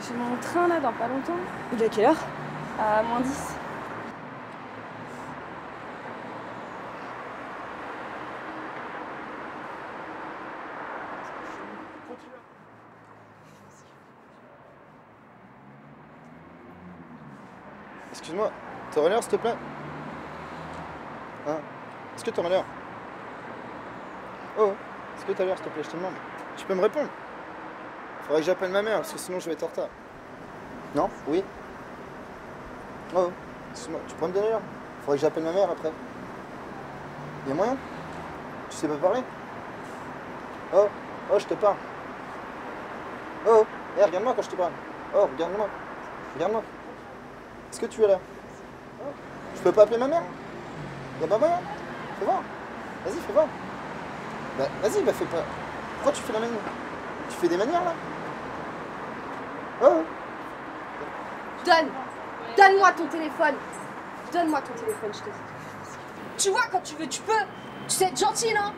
J'ai mon train là dans pas longtemps. Il est à quelle heure? À -10. Excuse-moi, t'aurais l'heure s'il te plaît? Hein? Est-ce que t'aurais l'heure? Oh, est-ce que t'as l'heure s'il te plaît, je te demande? Tu peux me répondre? Faudrait que j'appelle ma mère parce que sinon je vais être en retard. Non? Oui? Oh, excuse-moi, tu pourrais me donner l'heure? Faudrait que j'appelle ma mère après. Y'a moyen? Tu sais pas parler? Oh, oh, je te parle. Oh, hey, regarde-moi quand je te parle. Oh, regarde-moi. Regarde-moi. Est-ce que tu es là? Je peux pas appeler ma mère? Y'a pas moyen? Fais voir. Vas-y, fais voir. Bah, vas-y, bah fais pas. Pourquoi tu fais la manière? Tu fais des manières là? Oh. Donne-moi ton téléphone. Donne-moi ton téléphone, je te dis. Tu vois, quand tu veux, tu peux. Tu sais être gentil, non?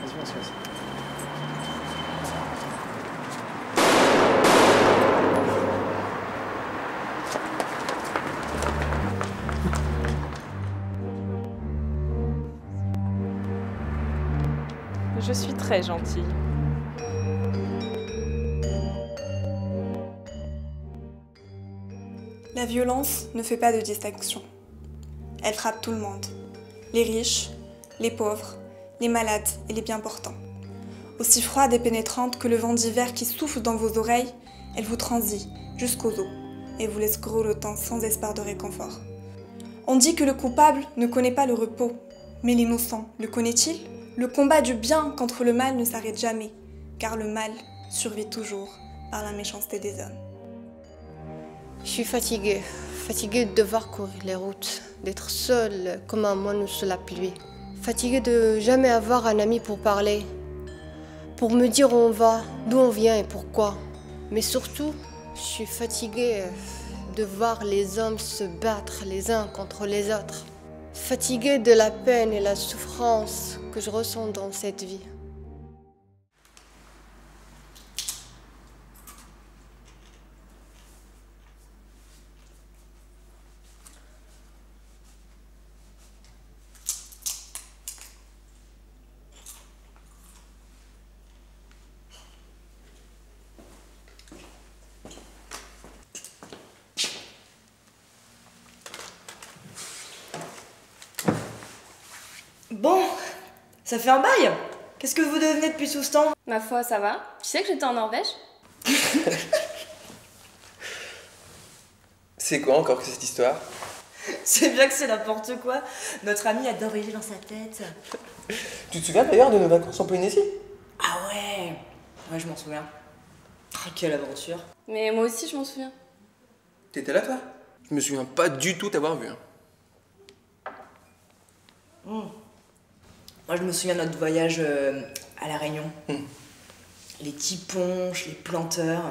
Vas-y, vas-y. Je suis très gentille. La violence ne fait pas de distinction. Elle frappe tout le monde. Les riches, les pauvres, les malades et les bien portants. Aussi froide et pénétrante que le vent d'hiver qui souffle dans vos oreilles, elle vous transit jusqu'aux os et vous laisse grelottant sans espoir de réconfort. On dit que le coupable ne connaît pas le repos, mais l'innocent le connaît-il? Le combat du bien contre le mal ne s'arrête jamais, car le mal survit toujours par la méchanceté des hommes. Je suis fatiguée de devoir courir les routes, d'être seule comme un moine sous la pluie. Fatiguée de jamais avoir un ami pour parler, pour me dire où on va, d'où on vient et pourquoi. Mais surtout, je suis fatiguée de voir les hommes se battre les uns contre les autres. Fatiguée de la peine et la souffrance que je ressens dans cette vie. Bon, ça fait un bail. Qu'est-ce que vous devenez depuis tout ce temps? Ma foi, ça va. Tu sais que j'étais en Norvège? C'est quoi encore que cette histoire? C'est bien que c'est n'importe quoi. Notre ami adore rêver dans sa tête. Tu te souviens d'ailleurs de nos vacances en Polynésie? Ah ouais. Ouais, je m'en souviens. Ah, quelle aventure. Mais moi aussi, je m'en souviens. T'étais là toi? Je me souviens pas du tout t'avoir vu. Moi, je me souviens de notre voyage à La Réunion. Les tiponches, les planteurs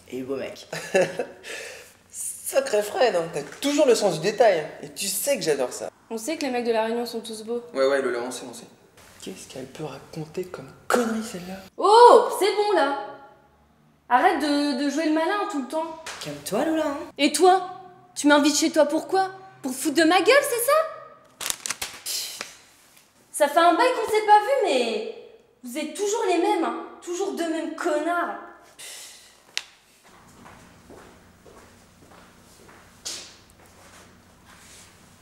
et les beaux mecs. Sacré Fred, hein. T'as toujours le sens du détail. Et tu sais que j'adore ça. On sait que les mecs de La Réunion sont tous beaux. Ouais, Lola, on sait. Qu'est-ce qu'elle peut raconter comme connerie celle-là? Oh, c'est bon là. Arrête de jouer le malin tout le temps. Calme-toi, Lola. Hein. Et toi? Tu m'invites chez toi pourquoi? Pour foutre de ma gueule, c'est ça? Ça fait un bail qu'on s'est pas vu, mais vous êtes toujours les mêmes, hein. Toujours deux mêmes connards.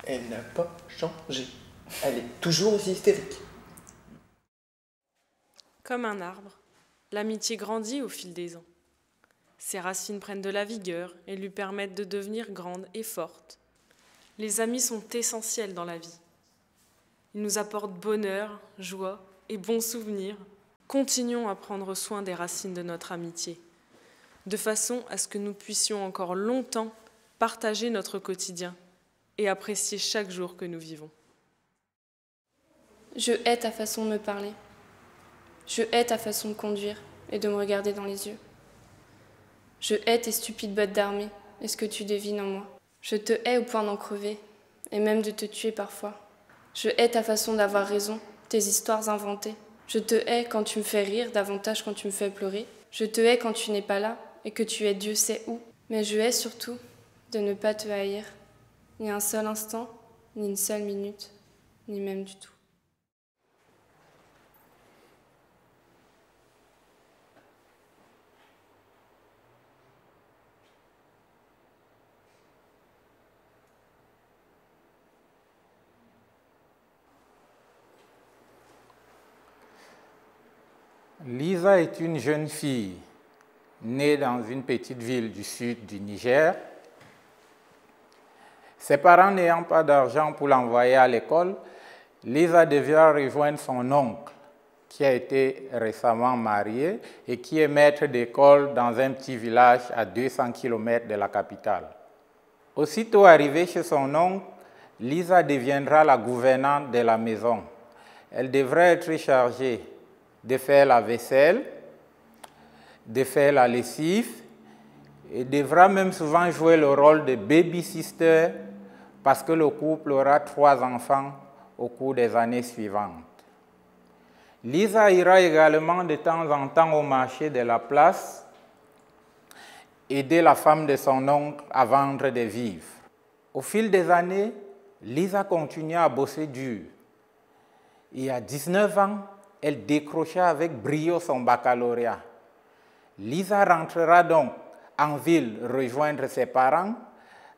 Elle n'a pas changé. Elle est toujours aussi hystérique. Comme un arbre, l'amitié grandit au fil des ans. Ses racines prennent de la vigueur et lui permettent de devenir grande et forte. Les amis sont essentiels dans la vie. Ils nous apportent bonheur, joie et bons souvenirs. Continuons à prendre soin des racines de notre amitié, de façon à ce que nous puissions encore longtemps partager notre quotidien et apprécier chaque jour que nous vivons. Je hais ta façon de me parler. Je hais ta façon de conduire et de me regarder dans les yeux. Je hais tes stupides bottes d'armée et ce que tu devines en moi. Je te hais au point d'en crever et même de te tuer parfois. Je hais ta façon d'avoir raison, tes histoires inventées. Je te hais quand tu me fais rire, davantage quand tu me fais pleurer. Je te hais quand tu n'es pas là et que tu es Dieu sait où. Mais je hais surtout de ne pas te haïr, ni un seul instant, ni une seule minute, ni même du tout. Lisa est une jeune fille née dans une petite ville du sud du Niger. Ses parents n'ayant pas d'argent pour l'envoyer à l'école, Lisa devra rejoindre son oncle, qui a été récemment marié et qui est maître d'école dans un petit village à 200 km de la capitale. Aussitôt arrivée chez son oncle, Lisa deviendra la gouvernante de la maison. Elle devrait être chargée de faire la vaisselle, de faire la lessive et devra même souvent jouer le rôle de baby-sister parce que le couple aura 3 enfants au cours des années suivantes. Lisa ira également de temps en temps au marché de la place, aider la femme de son oncle à vendre des vivres. Au fil des années, Lisa continua à bosser dur. Et à 19 ans, elle décrocha avec brio son baccalauréat. Lisa rentrera donc en ville rejoindre ses parents,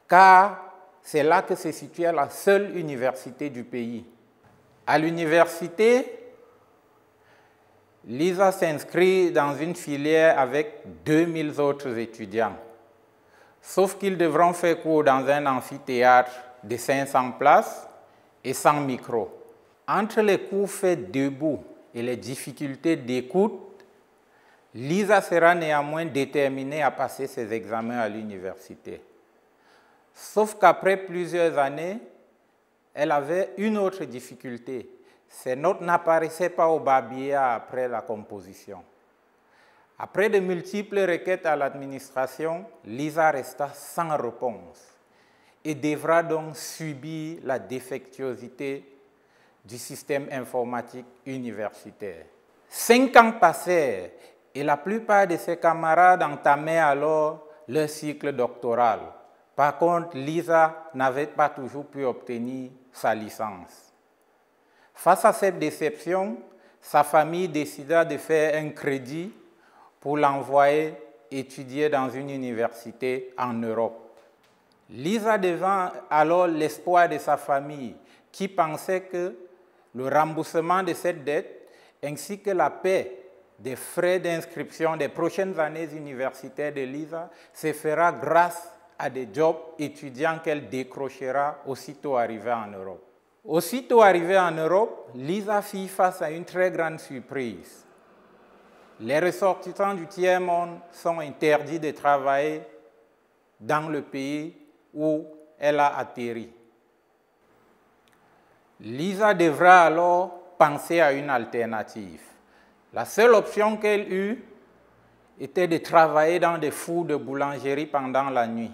car c'est là que se situait la seule université du pays. À l'université, Lisa s'inscrit dans une filière avec 2000 autres étudiants. Sauf qu'ils devront faire cours dans un amphithéâtre de 500 places et 100 micros. Entre les cours faits debout et les difficultés d'écoute, Lisa sera néanmoins déterminée à passer ses examens à l'université. Sauf qu'après plusieurs années, elle avait une autre difficulté. Ses notes n'apparaissaient pas au babillard après la composition. Après de multiples requêtes à l'administration, Lisa resta sans réponse et devra donc subir la défectuosité du système informatique universitaire. 5 ans passèrent et la plupart de ses camarades entamaient alors leur cycle doctoral. Par contre, Lisa n'avait pas toujours pu obtenir sa licence. Face à cette déception, sa famille décida de faire un crédit pour l'envoyer étudier dans une université en Europe. Lisa devint alors l'espoir de sa famille, qui pensait que le remboursement de cette dette ainsi que la paie des frais d'inscription des prochaines années universitaires de Lisa se fera grâce à des jobs étudiants qu'elle décrochera aussitôt arrivée en Europe. Aussitôt arrivée en Europe, Lisa fit face à une très grande surprise. Les ressortissants du tiers-monde sont interdits de travailler dans le pays où elle a atterri. Lisa devra alors penser à une alternative. La seule option qu'elle eut était de travailler dans des fours de boulangerie pendant la nuit,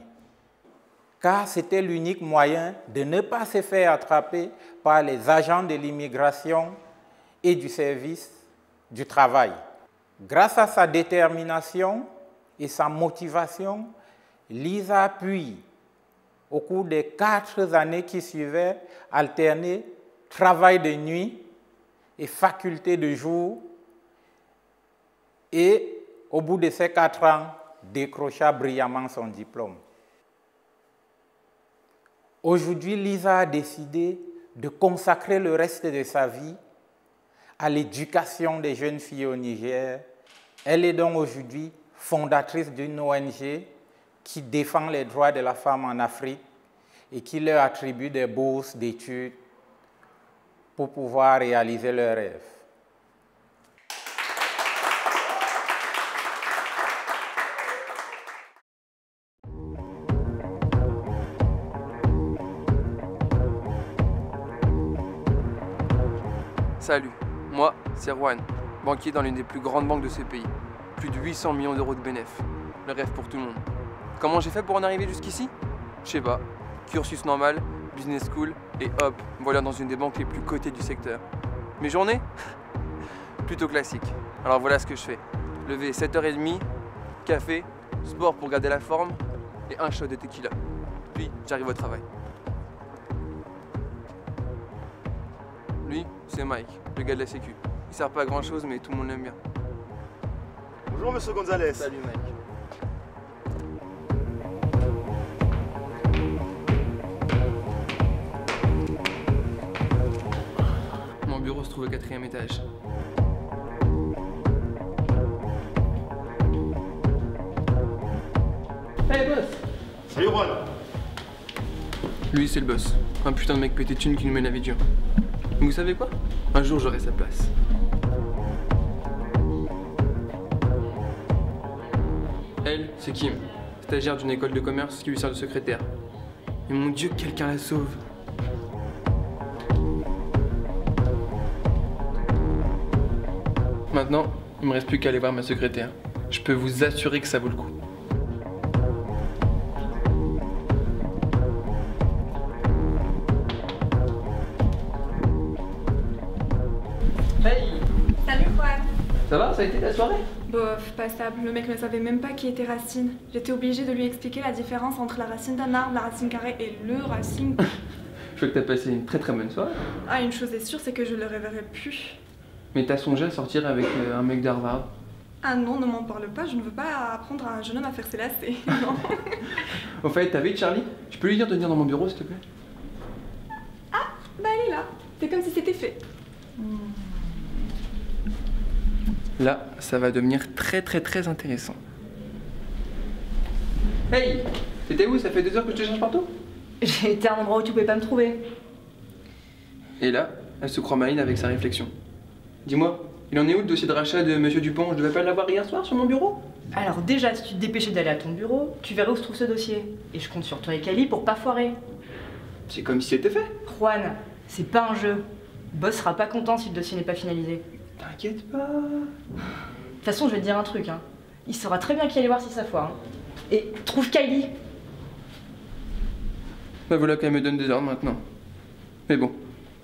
car c'était l'unique moyen de ne pas se faire attraper par les agents de l'immigration et du service du travail. Grâce à sa détermination et sa motivation, Lisa puis, au cours des 4 années qui suivaient, alterner travail de nuit et faculté de jour, et au bout de ces 4 ans, décrocha brillamment son diplôme. Aujourd'hui, Lisa a décidé de consacrer le reste de sa vie à l'éducation des jeunes filles au Niger. Elle est donc aujourd'hui fondatrice d'une ONG qui défend les droits de la femme en Afrique et qui leur attribue des bourses d'études pour pouvoir réaliser leurs rêves. Salut, moi c'est Rohan, banquier dans l'une des plus grandes banques de ce pays. Plus de 800 millions d'euros de bénéfices. Le rêve pour tout le monde. Comment j'ai fait pour en arriver jusqu'ici? Je sais pas. Cursus normal, business school, et hop, voilà dans une des banques les plus cotées du secteur. Mes journées? Plutôt classique. Alors voilà ce que je fais. Lever 7h30, café, sport pour garder la forme et un shot de tequila. Puis j'arrive au travail. Lui, c'est Mike, le gars de la sécu. Il sert pas à grand chose mais tout le monde l'aime bien. Bonjour monsieur Gonzalez. Salut Mike. Mon bureau se trouve au 4e étage. Hey boss! Salut Juan. Lui c'est le boss. Un putain de mec pété de thunes qui nous mène la vie dure. Mais vous savez quoi? Un jour j'aurai sa place. Elle, c'est Kim, stagiaire d'une école de commerce qui lui sert de secrétaire. Et mon Dieu, que quelqu'un la sauve. Maintenant, il me reste plus qu'à aller voir ma secrétaire. Je peux vous assurer que ça vaut le coup. Hey! Salut Juan. Ça va? Ça a été ta soirée? Bof, passable. Le mec ne savait même pas qui était racine. J'étais obligée de lui expliquer la différence entre la racine d'un arbre, la racine carrée et le racine. Je vois que t'as passé une très bonne soirée. Ah, une chose est sûre, c'est que je le reverrai plus. Mais t'as songé à sortir avec un mec d'Harvard? Ah non, ne m'en parle pas, je ne veux pas apprendre à un jeune homme à faire ses lacets. Non. Au fait, t'as vu Charlie? Tu peux lui dire de venir dans mon bureau s'il te plaît? Ah, bah elle est là. C'est comme si c'était fait. Là, ça va devenir très intéressant. Hey! T'étais où? Ça fait 2 heures que je te cherche partout? J'ai été à un endroit où tu pouvais pas me trouver. Et là, elle se croit maline avec sa réflexion. Dis-moi, il en est où le dossier de rachat de Monsieur Dupont? Je devais pas l'avoir hier soir sur mon bureau? Alors déjà, si tu te dépêchais d'aller à ton bureau, tu verrais où se trouve ce dossier. Et je compte sur toi et Kali pour pas foirer. C'est comme si c'était fait. Juan, c'est pas un jeu. Le boss sera pas content si le dossier n'est pas finalisé. T'inquiète pas. De toute façon, je vais te dire un truc, hein. Il saura très bien qui aller voir si ça foire. Hein. Et trouve Kylie. Bah voilà qu'elle me donne des ordres maintenant. Mais bon,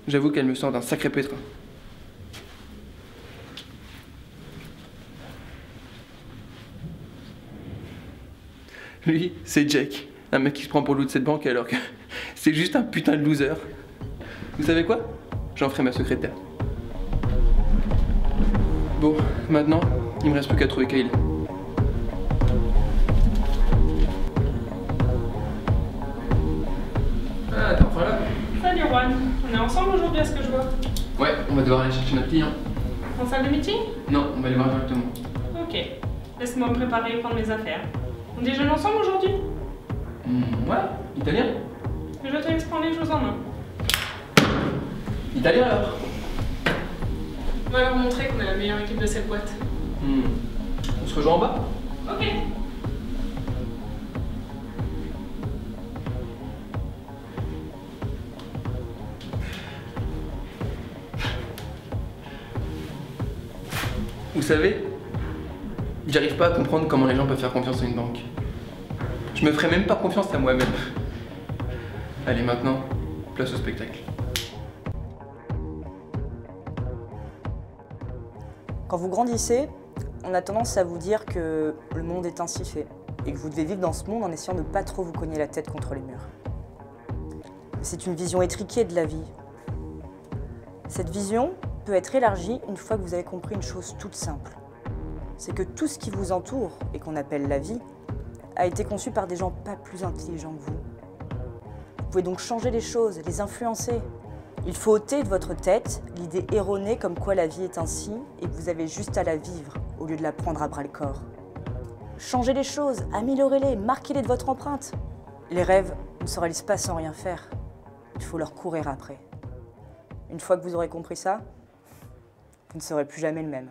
j'avoue qu'elle me sort d'un sacré pétrin. Lui, c'est Jack, un mec qui se prend pour loup de cette banque alors que c'est juste un putain de loser. Vous savez quoi? J'en ferai ma secrétaire. Bon, maintenant, il me reste plus qu'à trouver Kylie. Ah, t'es enfin là? Salut Juan, on est ensemble aujourd'hui à ce que je vois. Ouais, on va devoir aller chercher notre client. En salle de meeting? Non, on va aller voir directement. Ok, laisse-moi me préparer et prendre mes affaires. On déjeune ensemble aujourd'hui? Ouais, italien? Je te laisse prendre les choses en main. Italien alors? On va leur montrer qu'on est la meilleure équipe de cette boîte. On se rejoint en bas? Ok. Vous savez, j'arrive pas à comprendre comment les gens peuvent faire confiance à une banque. Je me ferais même pas confiance à moi-même. Allez, maintenant, place au spectacle. Quand vous grandissez, on a tendance à vous dire que le monde est ainsi fait et que vous devez vivre dans ce monde en essayant de pas trop vous cogner la tête contre les murs. C'est une vision étriquée de la vie. Cette vision peut être élargie une fois que vous avez compris une chose toute simple. C'est que tout ce qui vous entoure et qu'on appelle la vie a été conçu par des gens pas plus intelligents que vous. Vous pouvez donc changer les choses, les influencer. Il faut ôter de votre tête l'idée erronée comme quoi la vie est ainsi et que vous avez juste à la vivre au lieu de la prendre à bras-le-corps. Changez les choses, améliorez-les, marquez-les de votre empreinte. Les rêves ne se réalisent pas sans rien faire. Il faut leur courir après. Une fois que vous aurez compris ça, vous ne serez plus jamais le même.